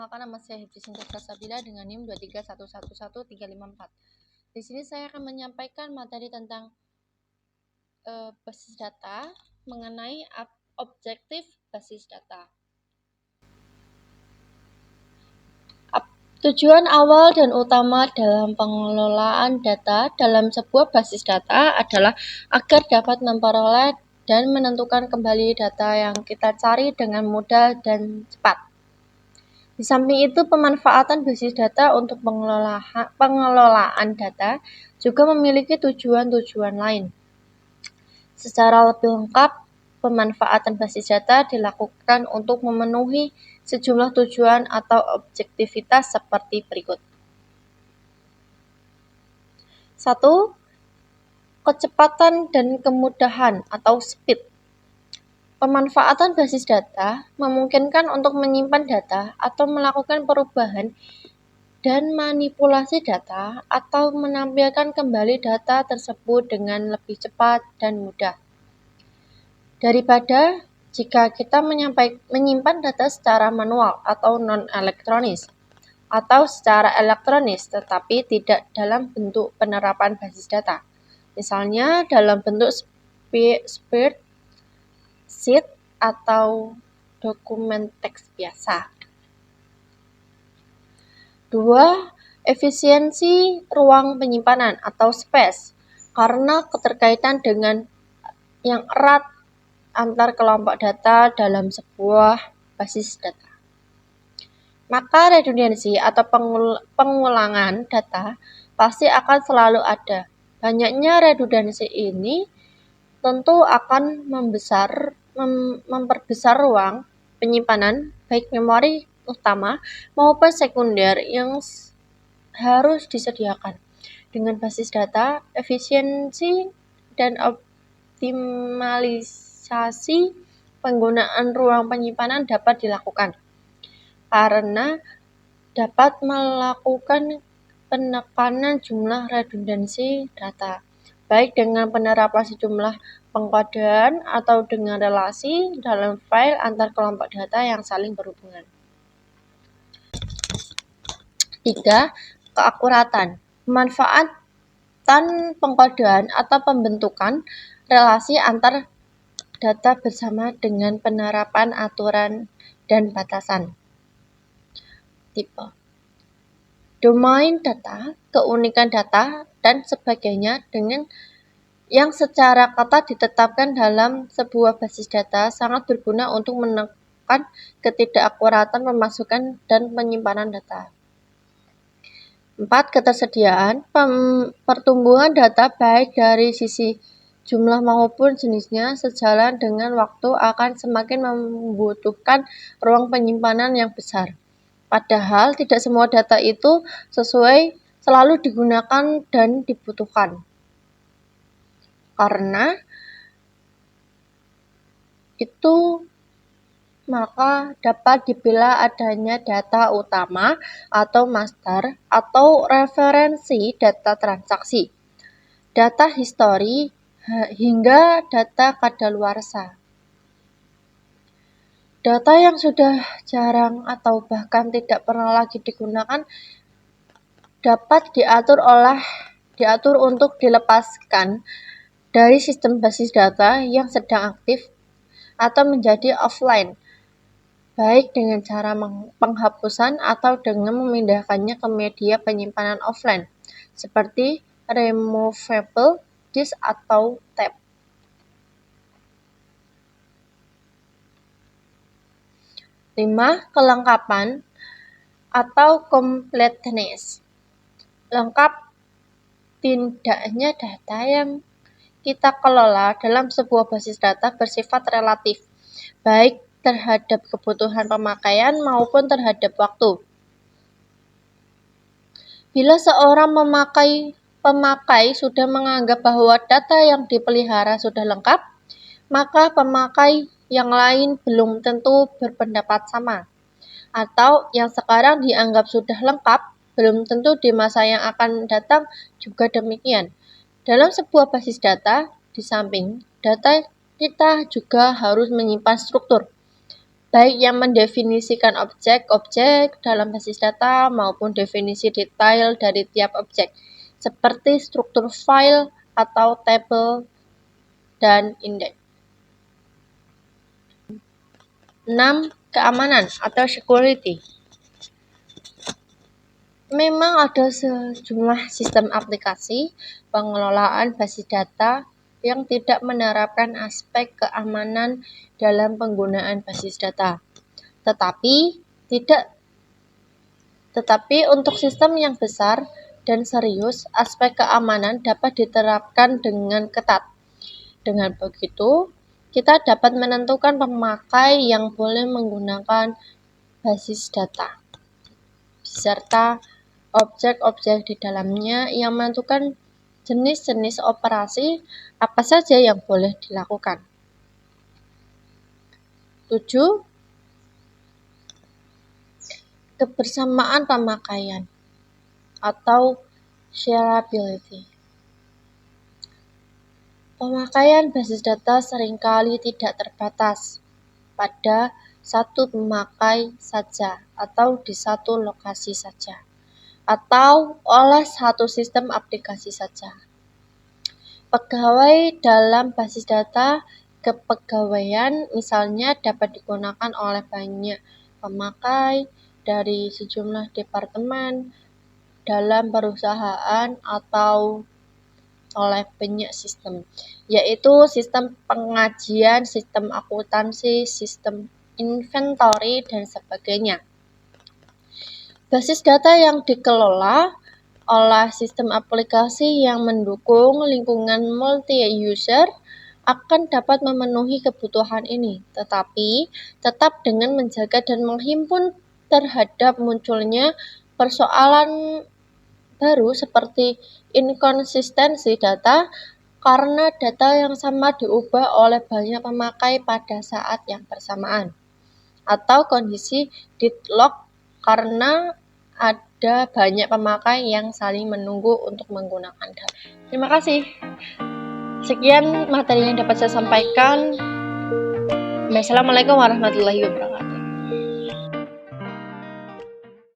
Perkenalkan, nama saya Hibri Sinta Prasabila dengan NIM 231111354. Di sini saya akan menyampaikan materi tentang basis data mengenai objektif basis data. Tujuan awal dan utama dalam pengelolaan data dalam sebuah basis data adalah agar dapat memperoleh dan menentukan kembali data yang kita cari dengan mudah dan cepat. Di samping itu, pemanfaatan basis data untuk pengelolaan data juga memiliki tujuan-tujuan lain. Secara lebih lengkap, pemanfaatan basis data dilakukan untuk memenuhi sejumlah tujuan atau objektivitas seperti berikut. 1. Kecepatan dan kemudahan atau speed. Pemanfaatan basis data memungkinkan untuk menyimpan data atau melakukan perubahan dan manipulasi data atau menampilkan kembali data tersebut dengan lebih cepat dan mudah daripada jika kita menyimpan data secara manual atau non-elektronis atau secara elektronis tetapi tidak dalam bentuk penerapan basis data, misalnya dalam bentuk spreadsheet atau dokumen teks biasa. 2. Efisiensi ruang penyimpanan atau space, karena keterkaitan dengan yang erat antar kelompok data dalam sebuah basis data. Maka redundansi atau pengulangan data pasti akan selalu ada. Banyaknya redundansi ini tentu akan memperbesar ruang penyimpanan baik memori utama maupun sekunder yang harus disediakan. Dengan basis data, efisiensi dan optimalisasi penggunaan ruang penyimpanan dapat dilakukan karena dapat melakukan penekanan jumlah redundansi data, baik dengan penerapan sejumlah pengkodean atau dengan relasi dalam file antar kelompok data yang saling berhubungan. 3. Keakuratan. Pemanfaatan pengkodean atau pembentukan relasi antar data bersama dengan penerapan aturan dan batasan. Tipe domain data, keunikan data, dan sebagainya dengan yang secara kata ditetapkan dalam sebuah basis data sangat berguna untuk menekan ketidakakuratan pemasukan dan penyimpanan data. 4. Ketersediaan. Pertumbuhan data baik dari sisi jumlah maupun jenisnya sejalan dengan waktu akan semakin membutuhkan ruang penyimpanan yang besar. Padahal tidak semua data itu selalu digunakan dan dibutuhkan. Karena itu maka dapat dipilah adanya data utama atau master atau referensi data transaksi, data histori, hingga data kadaluarsa. Data yang sudah jarang atau bahkan tidak pernah lagi digunakan dapat diatur untuk dilepaskan dari sistem basis data yang sedang aktif atau menjadi offline, baik dengan cara penghapusan atau dengan memindahkannya ke media penyimpanan offline, seperti removable disk atau tape. 5. Kelengkapan atau completeness. Lengkap tidaknya data yang kita kelola dalam sebuah basis data bersifat relatif, baik terhadap kebutuhan pemakaian maupun terhadap waktu. Bila seorang pemakai sudah menganggap bahwa data yang dipelihara sudah lengkap, maka pemakai yang lain belum tentu berpendapat sama. Atau yang sekarang dianggap sudah lengkap, belum tentu di masa yang akan datang juga demikian. Dalam sebuah basis data, di samping data kita juga harus menyimpan struktur. baik yang mendefinisikan objek-objek dalam basis data maupun definisi detail dari tiap objek, seperti struktur file atau tabel dan indeks. 6. Keamanan atau security. Memang ada sejumlah sistem aplikasi pengelolaan basis data yang tidak menerapkan aspek keamanan dalam penggunaan basis data. Tetapi untuk sistem yang besar dan serius, aspek keamanan dapat diterapkan dengan ketat. Dengan begitu, kita dapat menentukan pemakai yang boleh menggunakan basis data, beserta objek-objek di dalamnya yang menentukan jenis-jenis operasi apa saja yang boleh dilakukan. 7. Kebersamaan pemakaian atau shareability. Pemakaian basis data seringkali tidak terbatas pada satu pemakai saja atau di satu lokasi saja, atau oleh satu sistem aplikasi saja. Pegawai dalam basis data kepegawaian misalnya dapat digunakan oleh banyak pemakai dari sejumlah departemen dalam perusahaan atau oleh banyak sistem, yaitu sistem pengajian, sistem akuntansi, sistem inventory, dan sebagainya. Basis data yang dikelola oleh sistem aplikasi yang mendukung lingkungan multi-user akan dapat memenuhi kebutuhan ini, tetapi tetap dengan menjaga dan menghimpun terhadap munculnya persoalan baru seperti inkonsistensi data karena data yang sama diubah oleh banyak pemakai pada saat yang bersamaan, atau kondisi deadlock karena ada banyak pemakai yang saling menunggu untuk menggunakan data. Terima kasih. Sekian materi yang dapat saya sampaikan. Wassalamualaikum warahmatullahi wabarakatuh.